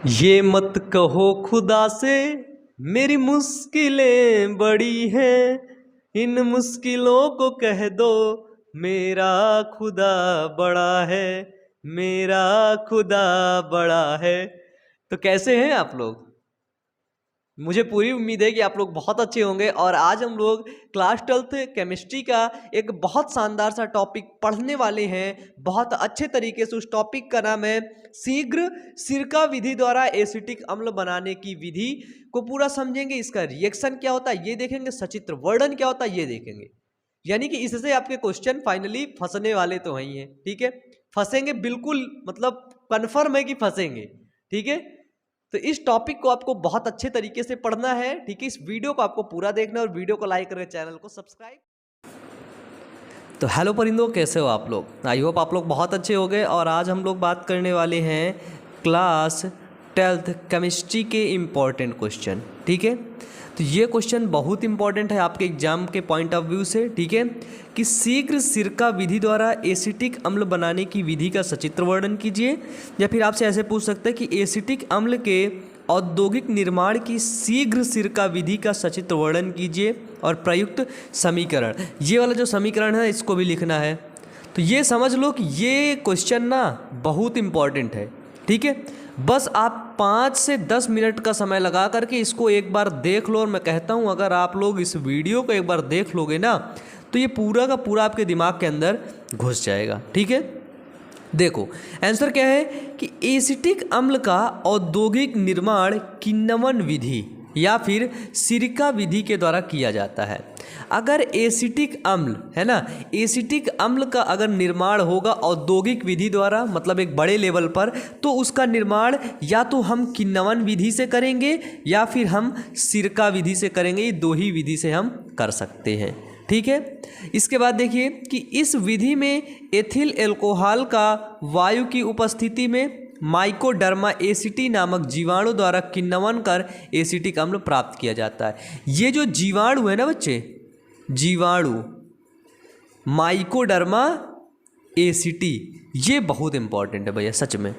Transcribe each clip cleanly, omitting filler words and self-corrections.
ये मत कहो खुदा से मेरी मुश्किलें बड़ी हैं, इन मुश्किलों को कह दो मेरा खुदा बड़ा है, मेरा खुदा बड़ा है। तो कैसे हैं आप लोग? मुझे पूरी उम्मीद है कि आप लोग बहुत अच्छे होंगे। और आज हम लोग क्लास 12th केमिस्ट्री का एक बहुत शानदार सा टॉपिक पढ़ने वाले हैं, बहुत अच्छे तरीके से। उस टॉपिक का नाम है शीघ्र सिरका विधि द्वारा एसिटिक अम्ल बनाने की विधि को पूरा समझेंगे। इसका रिएक्शन क्या होता है ये देखेंगे, सचित्र वर्णन क्या होता है ये देखेंगे। यानी कि इससे आपके क्वेश्चन फाइनली फंसने वाले तो वही हैं, ठीक है। फंसेंगे बिल्कुल, मतलब कन्फर्म है कि फंसेंगे, ठीक है। तो इस टॉपिक को आपको बहुत अच्छे तरीके से पढ़ना है, ठीक है। इस वीडियो को आपको पूरा देखना है और वीडियो को लाइक करके चैनल को सब्सक्राइब। तो हेलो परिंदों, कैसे हो आप लोग? आई होप आप लोग बहुत अच्छे हो गए। और आज हम लोग बात करने वाले हैं क्लास 12th केमिस्ट्री के इम्पॉर्टेंट क्वेश्चन, ठीक है। तो ये क्वेश्चन बहुत इंपॉर्टेंट है आपके एग्जाम के पॉइंट ऑफ व्यू से, ठीक है। कि शीघ्र सिरका विधि द्वारा एसिटिक अम्ल बनाने की विधि का सचित्र वर्णन कीजिए। या फिर आपसे ऐसे पूछ सकते हैं कि एसिटिक अम्ल के औद्योगिक निर्माण की शीघ्र सिरका विधि का सचित्र वर्णन कीजिए और प्रयुक्त समीकरण। ये वाला जो समीकरण है इसको भी लिखना है। तो ये समझ लो कि ये क्वेश्चन ना बहुत इंपॉर्टेंट है, ठीक है। बस आप 5 से 10 मिनट का समय लगा करके इसको एक बार देख लो। और मैं कहता हूँ अगर आप लोग इस वीडियो को एक बार देख लोगे ना तो ये पूरा का पूरा आपके दिमाग के अंदर घुस जाएगा, ठीक है। देखो आंसर क्या है कि एसिटिक अम्ल का औद्योगिक निर्माण किण्वन विधि या फिर सिरका विधि के द्वारा किया जाता है। अगर एसिटिक अम्ल है ना, एसिटिक अम्ल का अगर निर्माण होगा औद्योगिक विधि द्वारा, मतलब एक बड़े लेवल पर, तो उसका निर्माण या तो हम किण्वन विधि से करेंगे या फिर हम सिरका विधि से करेंगे। ये दो ही विधि से हम कर सकते हैं, ठीक है। इसके बाद देखिए कि इस विधि में एथिल एल्कोहल का वायु की उपस्थिति में माइकोडर्मा एसिटी नामक जीवाणु द्वारा किण्वन कर एसिटिक अम्ल प्राप्त किया जाता है। ये जो जीवाणु है ना बच्चे, जीवाणु माइकोडर्मा एसिटी, ये बहुत इंपॉर्टेंट है भैया सच में।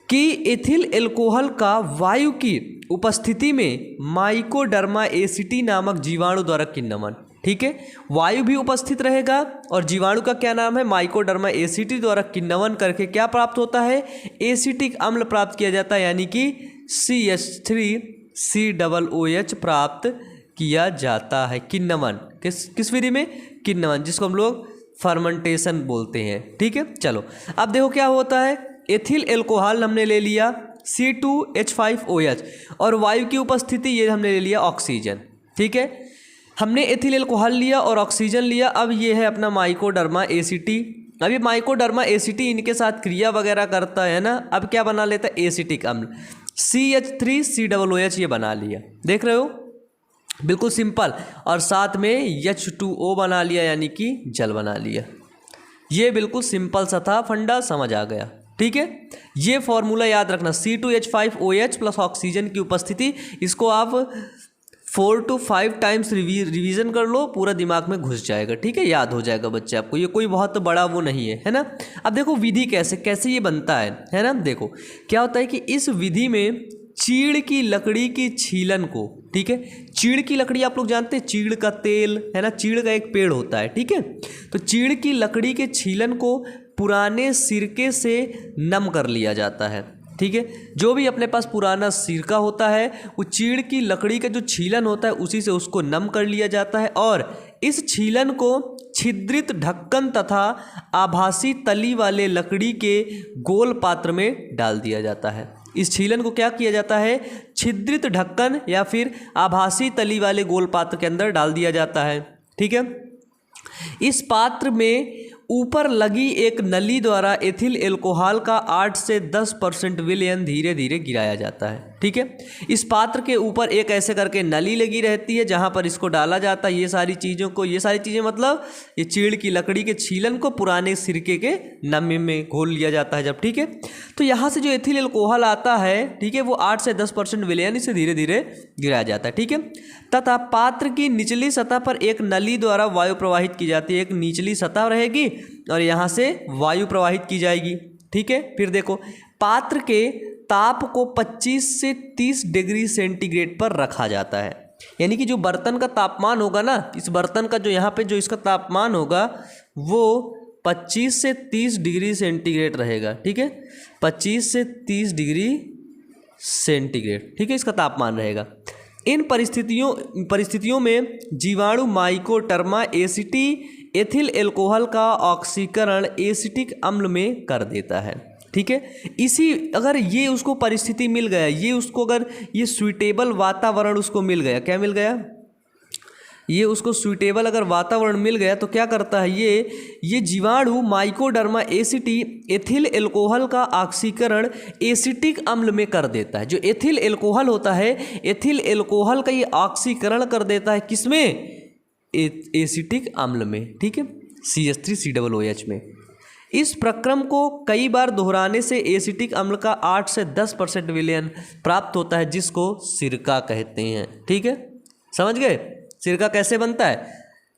कि एथिल एल्कोहल का वायु की उपस्थिति में माइकोडर्मा एसिटी नामक जीवाणु द्वारा किण्वन, ठीक है। वायु भी उपस्थित रहेगा और जीवाणु का क्या नाम है, माइकोडर्मा एसिटी द्वारा किण्वन करके क्या प्राप्त होता है, एसिटिक अम्ल प्राप्त किया जाता है। यानी कि CH3COOH प्राप्त किया जाता है। किण्वन किस विधि में, किण्वन, जिसको हम लोग फर्मेंटेशन बोलते हैं, ठीक है। चलो अब देखो क्या होता है। एथिल एल्कोहल हमने ले लिया C2H5OH और वायु की उपस्थिति ये हमने ले लिया ऑक्सीजन, ठीक है। हमने एथिल एल्कोहल लिया और ऑक्सीजन लिया। अब ये है अपना माइकोडर्मा एसिटी। अब ये माइकोडर्मा एसिटी इनके साथ क्रिया वगैरह करता है ना। अब क्या बना लेता है, एसिटिक अम्ल CH3COOH ये बना लिया, देख रहे हो, बिल्कुल सिंपल। और साथ में H2O बना लिया, यानी कि जल बना लिया। ये बिल्कुल सिंपल सा था, फंडा समझ आ गया, ठीक है। ये फॉर्मूला याद रखना, C2H5OH प्लस ऑक्सीजन की उपस्थिति, इसको आप 4 to 5 टाइम्स रिवीजन कर लो, पूरा दिमाग में घुस जाएगा, ठीक है, याद हो जाएगा बच्चे आपको। ये कोई बहुत बड़ा वो नहीं है ना। अब देखो विधि कैसे ये बनता है ना। देखो क्या होता है कि इस विधि में चीड़ की लकड़ी की छीलन को, ठीक है, चीड़ की लकड़ी आप लोग जानते हैं, चीड़ का तेल है ना, चीड़ का एक पेड़ होता है, ठीक है। तो चीड़ की लकड़ी के छीलन को पुराने सिरके से नम कर लिया जाता है, ठीक है। जो भी अपने पास पुराना सिरका होता है वो चीड़ की लकड़ी का जो छीलन होता है उसी से उसको नम कर लिया जाता है। और इस छीलन को छिद्रित ढक्कन तथा आभासी तली वाले लकड़ी के गोल पात्र में डाल दिया जाता है। इस छीलन को क्या किया जाता है, छिद्रित ढक्कन या फिर आभासी तली वाले गोल पात्र के अंदर डाल दिया जाता है, ठीक है। इस पात्र में ऊपर लगी एक नली द्वारा एथिल एल्कोहल का 8 से 10% विलयन धीरे धीरे गिराया जाता है, ठीक है। इस पात्र के ऊपर एक ऐसे करके नली लगी रहती है जहां पर इसको डाला जाता है। ये सारी चीज़ें मतलब ये चीड़ की लकड़ी के छीलन को पुराने सिरके के नमी में घोल लिया जाता है जब, ठीक है। तो यहाँ से जो एथिल एल्कोहल आता है, ठीक है, वो 8 से 10% विलयन इसे धीरे धीरे गिराया जाता है, ठीक है। तथा पात्र की निचली सतह पर एक नली द्वारा वायु प्रवाहित की जाती है। एक निचली सतह रहेगी और यहाँ से वायु प्रवाहित की जाएगी, ठीक है। फिर देखो पात्र के ताप को 25 से 30 डिग्री सेंटीग्रेड पर रखा जाता है। यानी कि जो बर्तन का तापमान होगा ना, इस बर्तन का जो यहाँ पे जो इसका तापमान होगा वो 25 से 30 डिग्री सेंटीग्रेड रहेगा। ठीक है, 25 से 30 डिग्री सेंटीग्रेड, ठीक है, इसका तापमान रहेगा। इन परिस्थितियों में जीवाणु माइकोटर्मा एसिटी एथिल एल्कोहल का ऑक्सीकरण एसिटिक अम्ल में कर देता है। ठीक है, इसी अगर ये उसको परिस्थिति मिल गया, ये उसको अगर ये सुइटेबल वातावरण उसको मिल गया, क्या मिल गया, ये उसको सुइटेबल अगर वातावरण मिल गया तो क्या करता है ये जीवाणु माइकोडर्मा एसिटी एथिल एल्कोहल का ऑक्सीकरण एसिटिक अम्ल में कर देता है। जो एथिल एल्कोहल होता है, एथिल एल्कोहल का ये ऑक्सीकरण कर देता है किसमें, एसिटिक अम्ल में। ठीक है, CH3COOH में। इस प्रक्रम को कई बार दोहराने से एसिटिक अम्ल का 8 से 10% विलयन प्राप्त होता है, जिसको सिरका कहते हैं। ठीक है, समझ गए, सिरका कैसे बनता है।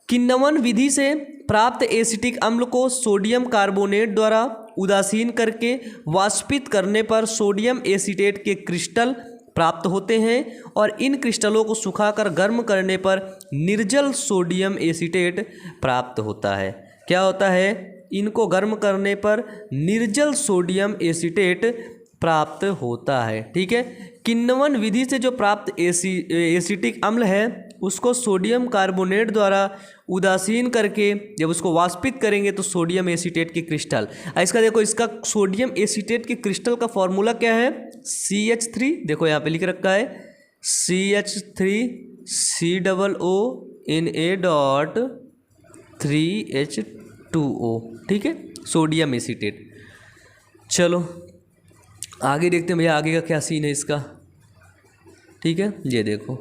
किण्वन विधि से प्राप्त एसिटिक अम्ल को सोडियम कार्बोनेट द्वारा उदासीन करके वाष्पित करने पर सोडियम एसीटेट के क्रिस्टल प्राप्त होते हैं और इन क्रिस्टलों को सुखाकर गर्म करने पर निर्जल सोडियम एसीटेट प्राप्त होता है। क्या होता है, इनको गर्म करने पर निर्जल सोडियम एसीटेट प्राप्त होता है। ठीक है, किण्वन विधि से जो प्राप्त एसिटिक अम्ल है उसको सोडियम कार्बोनेट द्वारा उदासीन करके जब उसको वाष्पित करेंगे तो सोडियम एसीटेट के क्रिस्टल, इसका देखो, इसका सोडियम एसीटेट के क्रिस्टल का फॉर्मूला क्या है, CH3, देखो यहाँ पे लिख रखा है CH3COO3H2O। ठीक है, सोडियम एसीटेट। चलो आगे देखते हैं भैया, आगे का क्या सीन है इसका। ठीक है, ये देखो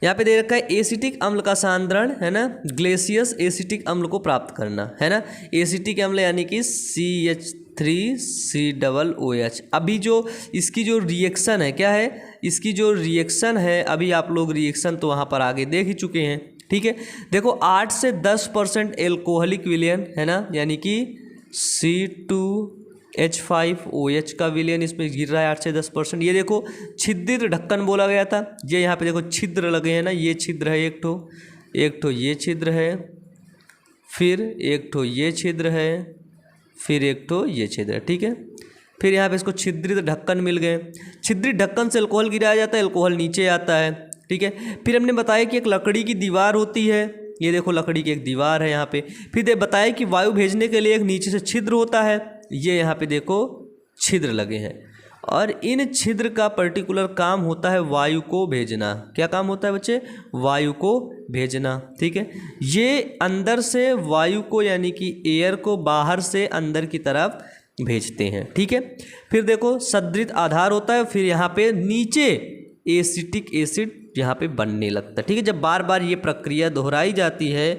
यहाँ पे दे रखा है एसिटिक अम्ल का सांद्रण, है ना, ग्लेसियस एसिटिक अम्ल को प्राप्त करना, है ना। एसिटिक अम्ल यानी कि CH3COOH। अभी जो इसकी जो रिएक्शन है, क्या है, इसकी जो रिएक्शन है, अभी आप लोग रिएक्शन तो वहाँ पर आगे देख ही चुके हैं। ठीक है, देखो 8 से 10% एल्कोहलिक विलयन, है ना, यानी कि C2H5OH का विलयन इसमें गिर रहा है 8 से 10%। ये देखो छिद्रित ढक्कन बोला गया था, ये यहाँ पे देखो छिद्र लगे हैं ना, ये छिद्र है एक ठो ये छिद्र है, फिर एक ठो ये छिद्र है, फिर एक ठो ये छिद्र है। ठीक है, फिर यहाँ पे इसको छिद्रित ढक्कन मिल गए। छिद्रित ढक्कन से अल्कोहल गिराया जाता है, अल्कोहल नीचे आता है। ठीक है, फिर हमने बताया कि एक लकड़ी की दीवार होती है, ये देखो लकड़ी की एक दीवार है यहाँ पे। फिर बताया कि वायु भेजने के लिए एक नीचे से छिद्र होता है, ये यहाँ पे देखो छिद्र लगे हैं, और इन छिद्र का पर्टिकुलर काम होता है वायु को भेजना। क्या काम होता है बच्चे, वायु को भेजना। ठीक है, ये अंदर से वायु को यानी कि एयर को बाहर से अंदर की तरफ भेजते हैं। ठीक है, फिर देखो सदृत आधार होता है, फिर यहाँ पे नीचे एसिटिक एसिड यहाँ पे बनने लगता है। ठीक है, जब बार बार ये प्रक्रिया दोहराई जाती है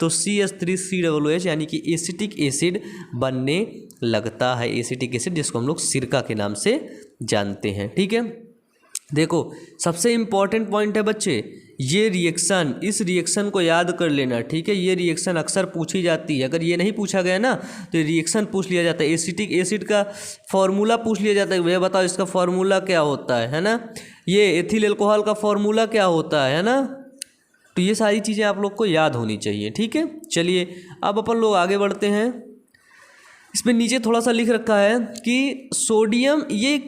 तो CH3COOH यानी कि एसिटिक एसिड बनने लगता है, एसिटिक एसिड जिसको हम लोग सिरका के नाम से जानते हैं। ठीक है, देखो सबसे इम्पॉर्टेंट पॉइंट है बच्चे ये रिएक्शन, इस रिएक्शन को याद कर लेना। ठीक है, ये रिएक्शन अक्सर पूछी जाती है, अगर ये नहीं पूछा गया ना तो रिएक्शन पूछ लिया जाता है। एसिटिक एसिड का फॉर्मूला पूछ लिया जाता है, भैया बताओ इसका फॉर्मूला क्या होता है ना। ये एथिल अल्कोहल का फॉर्मूला क्या होता है ना। तो ये सारी चीज़ें आप लोग को याद होनी चाहिए। ठीक है, चलिए अब अपन लोग आगे बढ़ते हैं। इसमें नीचे थोड़ा सा लिख रखा है कि सोडियम, ये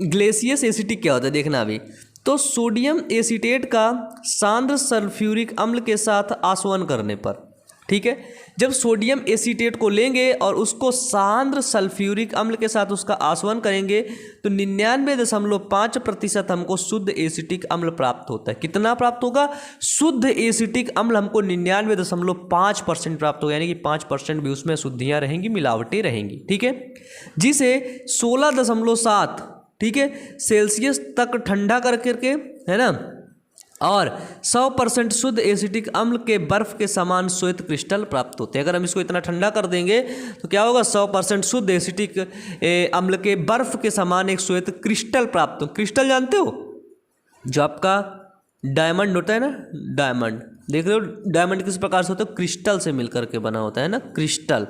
ग्लेसियस एसिटिक क्या होता है देखना अभी। तो सोडियम एसीटेट का सांद्र सल्फ्यूरिक अम्ल के साथ आसवन करने पर, ठीक है, जब सोडियम एसीटेट को लेंगे और उसको सांद्र सल्फ्यूरिक अम्ल के साथ उसका आसवन करेंगे तो 99.5% हमको शुद्ध एसिटिक अम्ल प्राप्त होता है। कितना प्राप्त होगा, शुद्ध एसिटिक अम्ल हमको 99.5% प्राप्त होगा, यानी कि 5% भी उसमें शुद्धियाँ रहेंगी, मिलावटें रहेंगी। ठीक है, जिसे 16.7, ठीक है, सेल्सियस तक ठंडा कर करके, है ना, और 100% शुद्ध एसिटिक अम्ल के बर्फ के समान श्वेत क्रिस्टल प्राप्त होते हैं। अगर हम इसको इतना ठंडा कर देंगे तो क्या होगा, 100% शुद्ध एसिटिक अम्ल के बर्फ के समान एक श्वेत क्रिस्टल प्राप्त हो। क्रिस्टल जानते हो, जो आपका डायमंड होता है ना, डायमंड देख रहे हो, डायमंड किस प्रकार से होता है, क्रिस्टल से मिलकर के बना होता है ना, क्रिस्टल।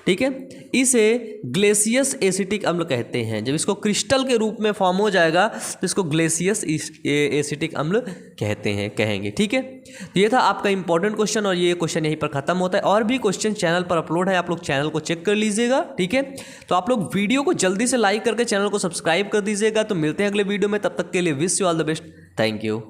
ठीक है। इसे ग्लेसियस एसिटिक अम्ल कहते हैं। जब इसको क्रिस्टल के रूप में फॉर्म हो जाएगा तो इसको ग्लेसियस एसिटिक अम्ल कहेंगे। ठीक है, तो ये था आपका इंपॉर्टेंट क्वेश्चन और ये क्वेश्चन यहीं पर खत्म होता है। और भी क्वेश्चन चैनल पर अपलोड है, आप लोग चैनल को चेक कर लीजिएगा। ठीक है, तो आप लोग वीडियो को जल्दी से लाइक करके चैनल को सब्सक्राइब कर दीजिएगा। तो मिलते हैं अगले वीडियो में, तब तक के लिए wish you all the best. Thank you.